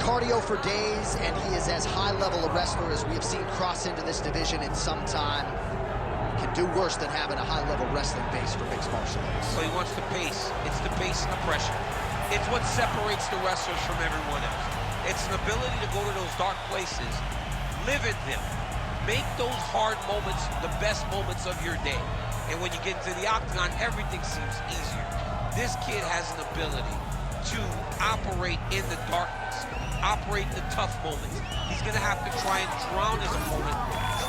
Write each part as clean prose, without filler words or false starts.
cardio for days, and he is as high-level a wrestler as we have seen cross into this division in some time. Can do worse than having a high-level wrestling base for mixed martial arts. So he wants the pace. It's the pace and the pressure. It's what separates the wrestlers from everyone else. It's an ability to go to those dark places, live in them, make those hard moments the best moments of your day. And when you get into the octagon, everything seems easier. This kid has an ability to operate in the darkness, operate in the tough moments. He's gonna have to try and drown his opponent,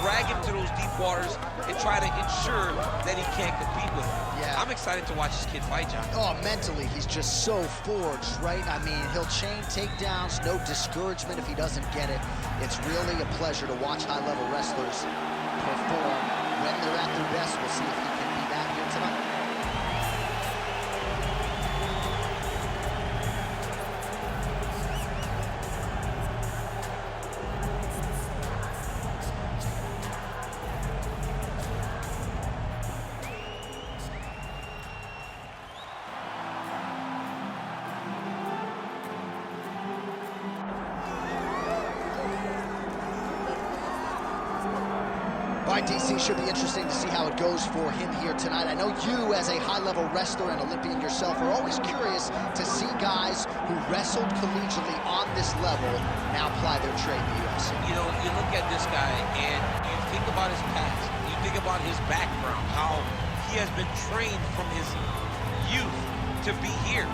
drag him to those deep waters, and try to ensure that he can't compete with him. Yeah. I'm excited to watch this kid fight, John. Oh, mentally, he's just so forged, right? I mean, he'll chain takedowns, no discouragement if he doesn't get it. It's really a pleasure to watch high-level wrestlers perform when they're at their best. We'll see if he can be that here tonight. All right, DC, should be interesting to see how it goes for him here tonight. I know you, as a high-level wrestler and Olympian yourself, are always curious to see guys who wrestled collegiately on this level now apply their trade in the UFC. You know, you look at this guy and you think about his past, you think about his background, how he has been trained from his youth to be here.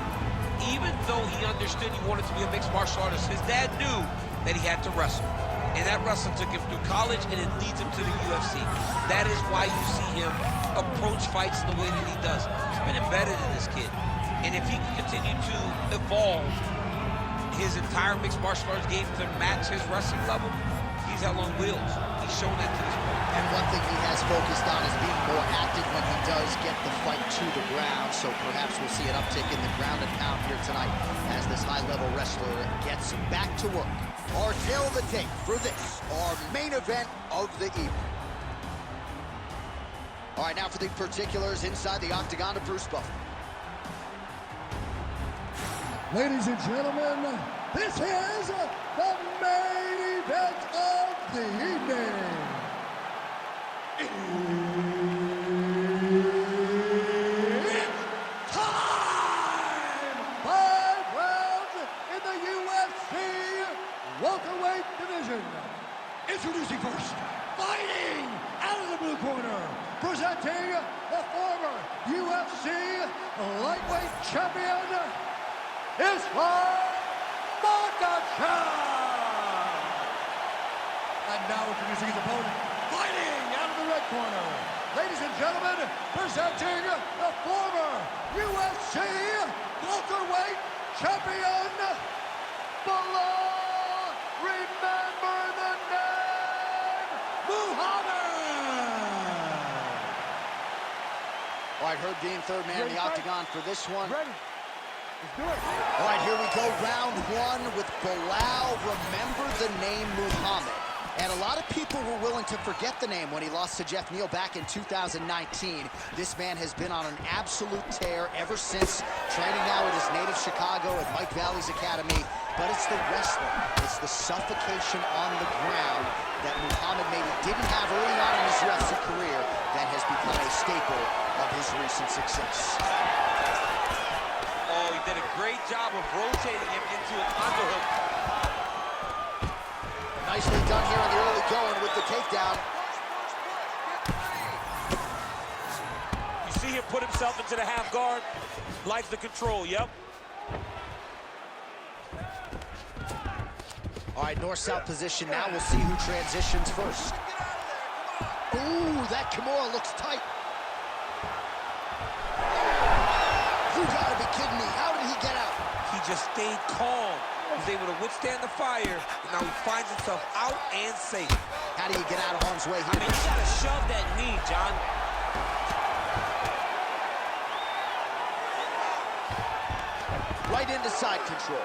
Even though he understood he wanted to be a mixed martial artist, his dad knew that he had to wrestle. And that wrestling took him through college, and it leads him to the UFC. That is why you see him approach fights the way that he does. He's been embedded in this kid. And if he can continue to evolve his entire mixed martial arts game to match his wrestling level, he's held on wheels. He's shown that to this point. And one thing he has focused on is being more active when he does get the fight to the ground. So perhaps we'll see an uptick in the ground and pound here tonight as this high-level wrestler gets back to work. Our tail of the tape for this, our main event of the evening. All right, now for the particulars inside the octagon of Bruce Buffer. Ladies and gentlemen, this is the main event of the evening. It's time! 5 rounds in the UFC welterweight division. Introducing first, fighting out of the blue corner, presenting the former UFC lightweight champion, is Makhachev! And now introducing his opponent, fighting out of the red corner, ladies and gentlemen, presenting the former UFC welterweight champion, Belal! Remember the name, Muhammad! All right, Herb Dean, third man in the octagon for this one. Ready? Let's do it. All right, here we go, round one with Belal. Remember the name Muhammad. And a lot of people were willing to forget the name when he lost to Jeff Neal back in 2019. This man has been on an absolute tear ever since, training now at his native Chicago at Mike Valley's Academy. But it's the wrestling, it's the suffocation on the ground that Muhammad maybe didn't have early on in his UFC career that has become a staple of his recent success. Oh, he did a great job of rotating him into an underhook. Nicely done here on the early going with the takedown. You see him put himself into the half guard. Likes the control, yep. All right, north-south position. Now we'll see who transitions first. Ooh, that Kimura looks tight. You gotta be kidding me. How did he get out? He just stayed calm. He was able to withstand the fire, and now he finds himself out and safe. How do you get out of harm's way here? I mean, you gotta shove that knee, John. Right into side control.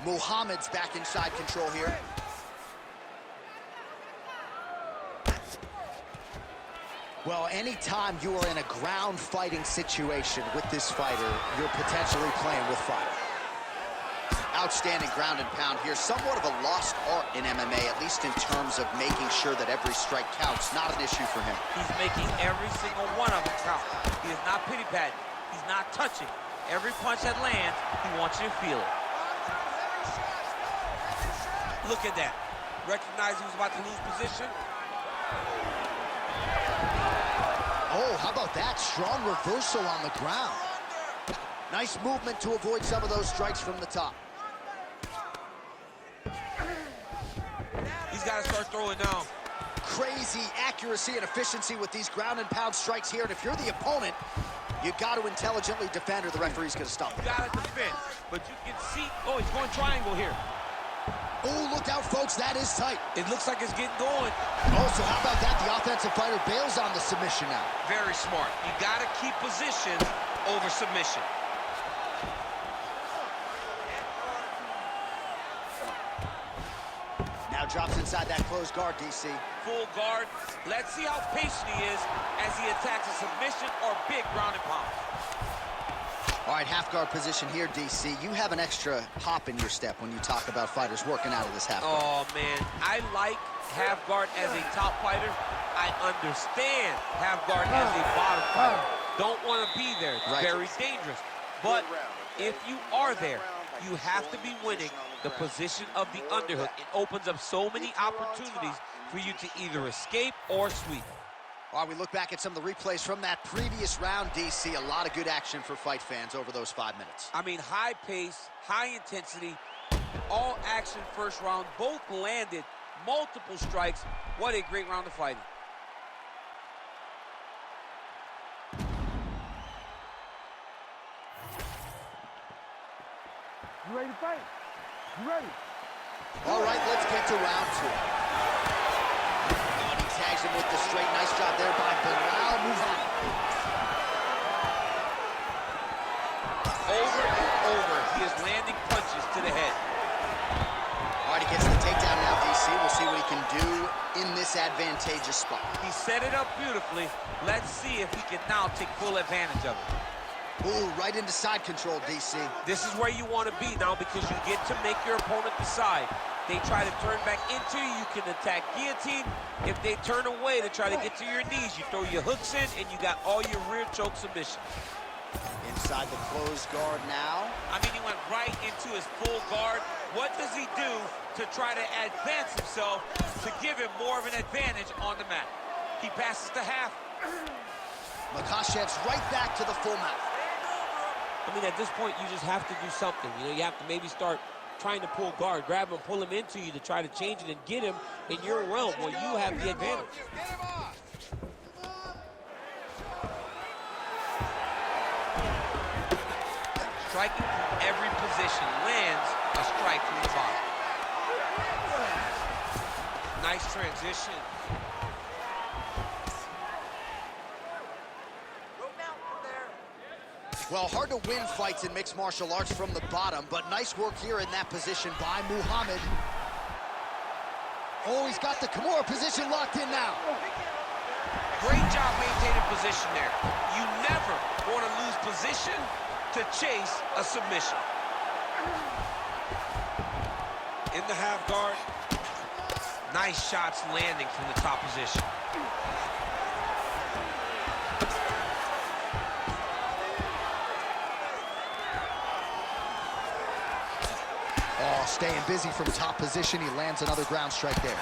Muhammad's back in side control here. Well, anytime you are in a ground fighting situation with this fighter, you're potentially playing with fire. Outstanding ground and pound here. Somewhat of a lost art in MMA, at least in terms of making sure that every strike counts. Not an issue for him. He's making every single one of them count. He is not pity-patting. He's not touching. Every punch that lands, he wants you to feel it. Look at that. Recognized he was about to lose position. Oh, how about that? Strong reversal on the ground. Nice movement to avoid some of those strikes from the top. He's got to start throwing now. Crazy accuracy and efficiency with these ground and pound strikes here. And if you're the opponent, you got to intelligently defend or the referee's going to stop it. You got to defend, but you can see, oh, he's going triangle here. Oh, look out, folks. That is tight. It looks like it's getting going. Oh, so how about that? The offensive fighter bails on the submission now. Very smart. You got to keep position over submission. Now drops inside that closed guard, DC. Full guard. Let's see how patient he is as he attacks a submission or big ground and pound. All right, half guard position here, DC. You have an extra hop in your step when you talk about fighters working out of this half guard. Oh, man. I like half guard as a top fighter. I understand half guard as a bottom fighter. Don't want to be there. It's very dangerous. But if you are there, you have to be winning the position of the underhook. It opens up so many opportunities for you to either escape or sweep. All right, we look back at some of the replays from that previous round, DC. A lot of good action for fight fans over those 5 minutes. I mean, high pace, high intensity, all action first round. Both landed multiple strikes. What a great round of fighting. You ready to fight? You ready? All right, let's get to round 2. And he tags him with the straight. Nice job there by Belal. Move on. Over and over, he is landing punches to the head. All right, he gets the takedown now, DC. We'll see what he can do in this advantageous spot. He set it up beautifully. Let's see if he can now take full advantage of it. Ooh, right into side control, DC. This is where you want to be now because you get to make your opponent decide. They try to turn back into you, you can attack guillotine. If they turn away to try to get to your knees, you throw your hooks in and you got all your rear choke submissions. Inside the closed guard now. I mean, he went right into his full guard. What does he do to try to advance himself to give him more of an advantage on the mat? He passes to half. Makhachev's right back to the full mount. I mean, at this point, you just have to do something. You know, you have to maybe start trying to pull guard, grab him, pull him into you to try to change it and get him in your realm where you have the advantage. Striking from every position lands a strike from the bottom. Nice transition. Well, hard to win fights in mixed martial arts from the bottom, but nice work here in that position by Muhammad. Oh, he's got the Kimura position locked in now. Great job maintaining position there. You never want to lose position to chase a submission. In the half guard. Nice shots landing from the top position. Oh, staying busy from top position. He lands another ground strike there.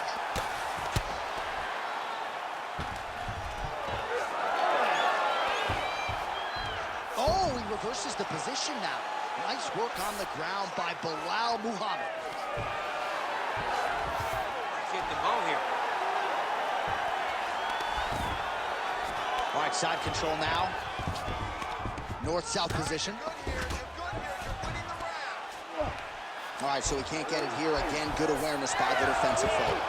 Oh, he reverses the position now. Nice work on the ground by Belal Muhammad. Getting him out here. All right, side control now. North-south position. All right, so he can't get it here. Again, good awareness by the defensive fighter.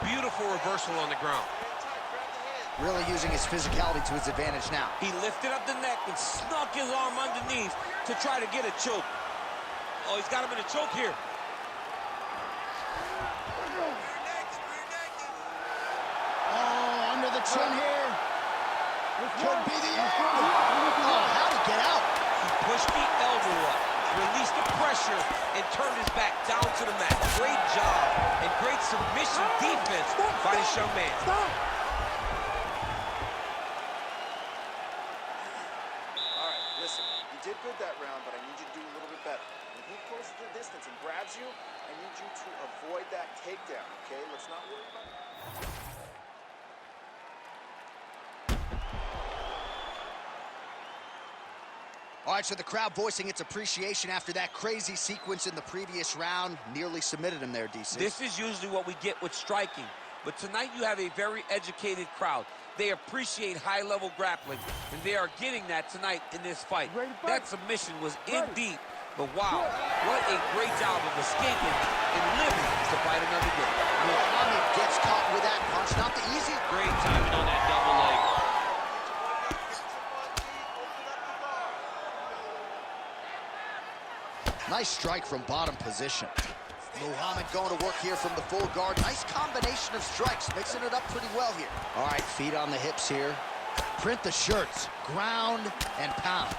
Beautiful reversal on the ground. Really using his physicality to his advantage now. He lifted up the neck and snuck his arm underneath to try to get a choke. Oh, he's got him in a choke here. Oh, under the chin here. could be the end. Oh, how'd he get out? He pushed the elbow up, released the pressure, and turned his back down to the mat. Great job and great submission defense by this young man. Stop. All right, listen, you did good that round, but I need you to do a little bit better. When he closes the distance and grabs you, I need you to avoid that takedown, okay? Let's not worry about it. All right, so the crowd voicing its appreciation after that crazy sequence in the previous round. Nearly submitted him there, DC. This is usually what we get with striking. But tonight you have a very educated crowd. They appreciate high-level grappling, and they are getting that tonight in this fight. That submission was in deep, but wow, what a great job of escaping and living to fight another day. Muhammad gets caught with that punch. Not the easiest. Great timing on that double leg. Nice strike from bottom position. Muhammad going to work here from the full guard. Nice combination of strikes, mixing it up pretty well here. All right, feet on the hips here. Print the shirts, ground and pound.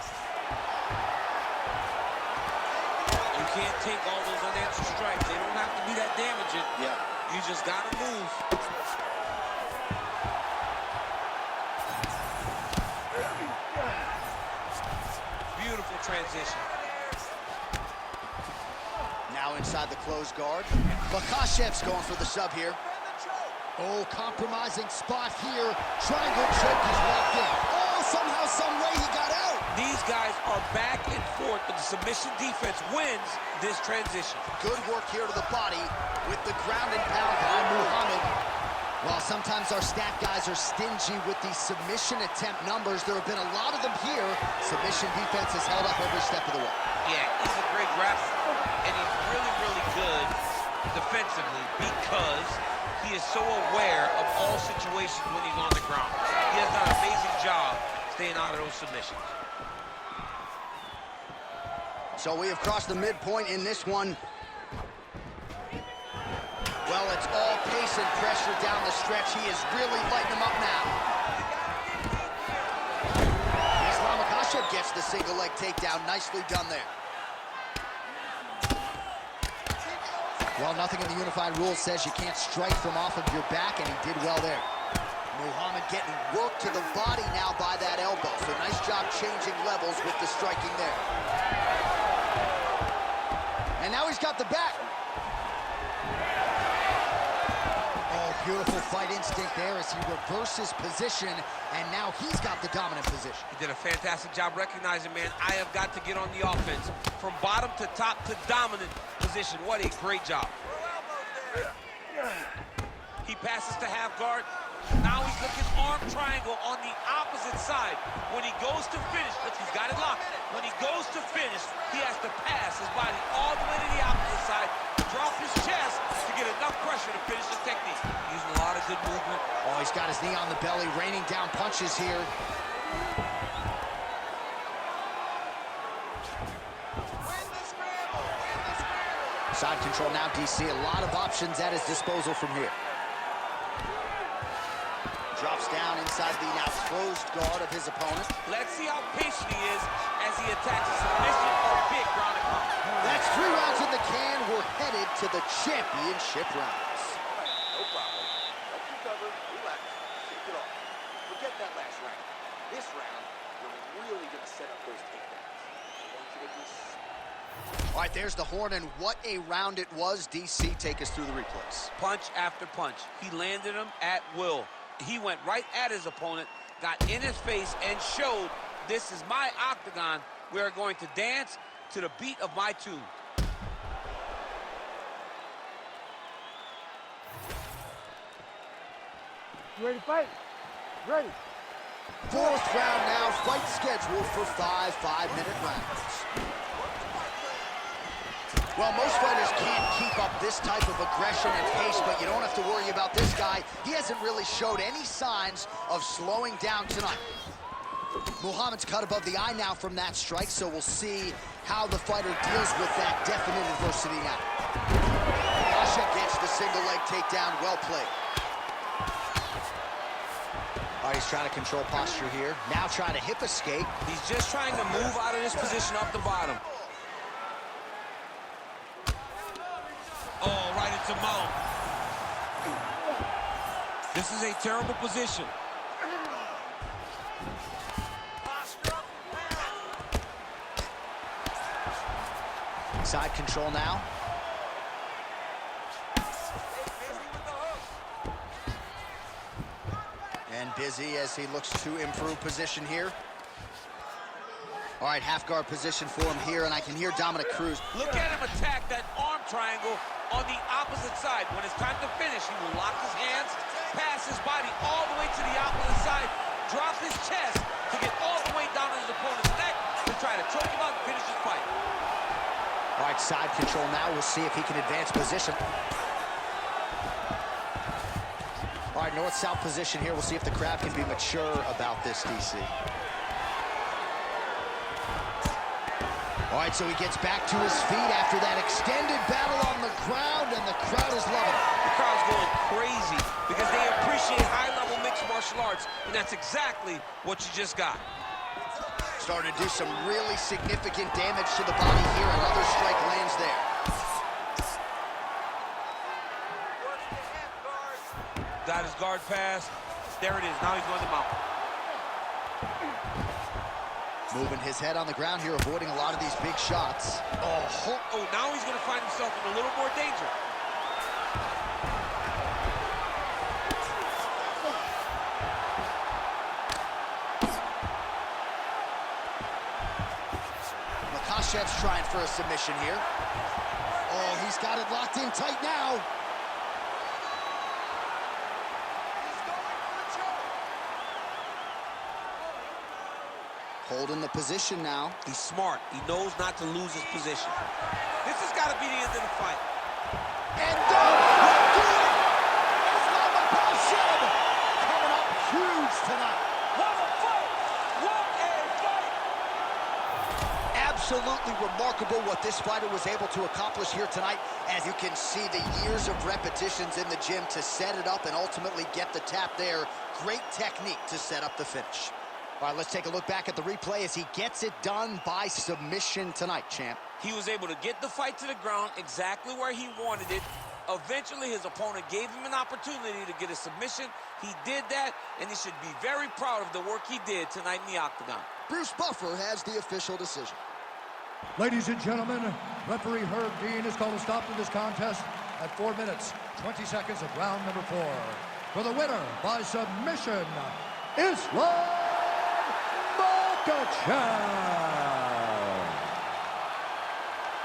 You can't take all those unanswered strikes. They don't have to be that damaging. Yeah. You just gotta move. Beautiful transition. Now inside the closed guard. Makhachev's going for the sub here. Oh, compromising spot here. Triangle choke is locked in. Oh, somehow, some way he got out. These guys are back and forth, but the submission defense wins this transition. Good work here to the body with the ground and pound by Muhammad. While sometimes our stat guys are stingy with the submission attempt numbers, there have been a lot of them here. Submission defense has held up every step of the way. Yeah, he's a great grappler, and he's really, really good defensively because he is so aware of all situations when he's on the ground. He has done an amazing job staying out of those submissions. So we have crossed the midpoint in this one. Well, it's all pace and pressure down the stretch. He is really lighting them up now. Makhachev gets the single leg takedown. Nicely done there. Well, nothing in the unified rules says you can't strike from off of your back, and he did well there. Muhammad getting work to the body now by that elbow. So nice job changing levels with the striking there. And now he's got the back. Oh, beautiful fight instinct there as he reverses position, and now he's got the dominant position. He did a fantastic job recognizing, man, I have got to get on the offense. From bottom to top to dominant position. What a great job. He passes to half guard. Now he's looking arm triangle on the opposite side. When he goes to finish, look, he's got it locked. When he goes to finish, he has to pass his body all the way to the opposite side, drop his chest to get enough pressure to finish his technique. Using a lot of good movement. Oh, he's got his knee on the belly, raining down punches here. Side control now, DC. A lot of options at his disposal from here. Drops down inside the now closed guard of his opponent. Let's see how patient he is as he attacks a submission or big ground and pound. That's 3 rounds in the can. We're headed to the championship rounds. No problem. Let's recover, relax, take it off. Forget that last round. This round, we're really going to set up those takedowns. I want you to be... All right, there's the horn, and what a round it was. DC, take us through the replays. Punch after punch. He landed him at will. He went right at his opponent, got in his face, and showed this is my octagon. We are going to dance to the beat of my tune. You ready to fight? Ready. 4th round now, fight scheduled for 5 5-minute rounds. Well, most fighters can't keep up this type of aggression and pace, but you don't have to worry about this guy. He hasn't really showed any signs of slowing down tonight. Muhammad's cut above the eye now from that strike, so we'll see how the fighter deals with that definite adversity now. Makhachev gets the single leg takedown, well played. All right, he's trying to control posture here. Now trying to hip escape. He's just trying to move out of this position up the bottom. Oh, right into mount. This is a terrible position. Side control now. And busy as he looks to improve position here. All right, half guard position for him here, and I can hear Dominic Cruz. Look at him attack that arm triangle on the opposite side. When it's time to finish, he will lock his hands, pass his body all the way to the opposite side, drop his chest to get all the way down to his opponent's neck to try to choke him out and finish his fight. All right, side control now. We'll see if he can advance position. All right, north-south position here. We'll see if the crowd can be mature about this, DC. All right, so he gets back to his feet after that extended battle on the ground, and the crowd is loving it. The crowd's going crazy because they appreciate high-level mixed martial arts, and that's exactly what you just got. Starting to do some really significant damage to the body here. Another strike lands there. Got his guard pass. There it is. Now he's going to mount. Moving his head on the ground here, avoiding a lot of these big shots. Oh, now he's going to find himself in a little more danger. Makhachev's trying for a submission here. Oh, he's got it locked in tight now. Holding the position now. He's smart. He knows not to lose his position. This has got to be the end of the fight. And that will do it! Islam Makhachev coming up huge tonight. What a fight! What a fight! Absolutely remarkable what this fighter was able to accomplish here tonight. As you can see, the years of repetitions in the gym to set it up and ultimately get the tap there. Great technique to set up the finish. All right, let's take a look back at the replay as he gets it done by submission tonight, champ. He was able to get the fight to the ground exactly where he wanted it. Eventually, his opponent gave him an opportunity to get a submission. He did that, and he should be very proud of the work he did tonight in the octagon. Bruce Buffer has the official decision. Ladies and gentlemen, referee Herb Dean has called a stop to this contest at 4 minutes, 20 seconds of round number 4. For the winner by submission, Islam Makhachev.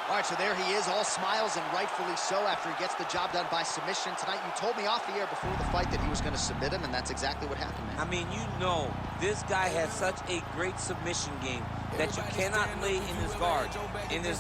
All right, so there he is, all smiles and rightfully so after he gets the job done by submission tonight. You told me off the air before the fight that he was going to submit him, and that's exactly what happened, man. I mean, you know, this guy has such a great submission game that you cannot lay in his guard. In his